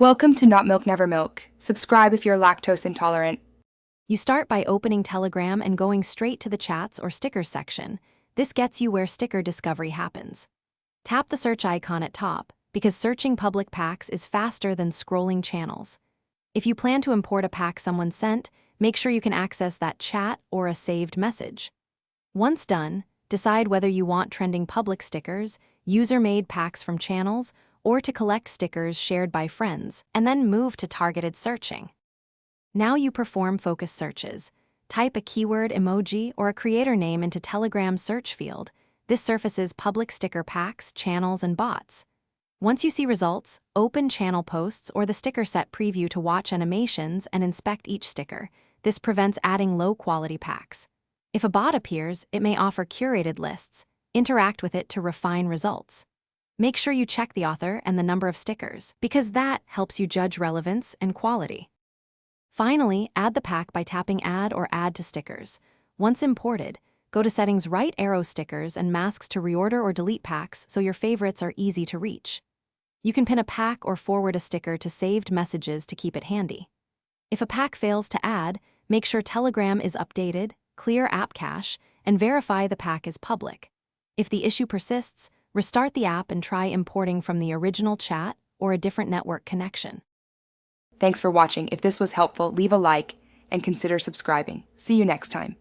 Welcome to Not Milk Never Milk. Subscribe if you're lactose intolerant. You start by opening Telegram and going straight to the chats or stickers section. This gets you where sticker discovery happens. Tap the search icon at top, because searching public packs is faster than scrolling channels. If you plan to import a pack someone sent, make sure you can access that chat or a saved message. Once done, decide whether you want trending public stickers, user-made packs from channels, or to collect stickers shared by friends, and then move to targeted searching. Now you perform focus searches. Type a keyword, emoji, or a creator name into Telegram's search field. This surfaces public sticker packs, channels, and bots. Once you see results, open channel posts or the sticker set preview to watch animations and inspect each sticker. This prevents adding low-quality packs. If a bot appears, it may offer curated lists. Interact with it to refine results. Make sure you check the author and the number of stickers, because that helps you judge relevance and quality. Finally, add the pack by tapping Add or Add to Stickers. Once imported, go to Settings, right arrow Stickers and Masks to reorder or delete packs so your favorites are easy to reach. You can pin a pack or forward a sticker to saved messages to keep it handy. If a pack fails to add, make sure Telegram is updated, clear app cache, and verify the pack is public. If the issue persists, restart the app and try importing from the original chat or a different network connection. Thanks for watching. If this was helpful, leave a like and consider subscribing. See you next time.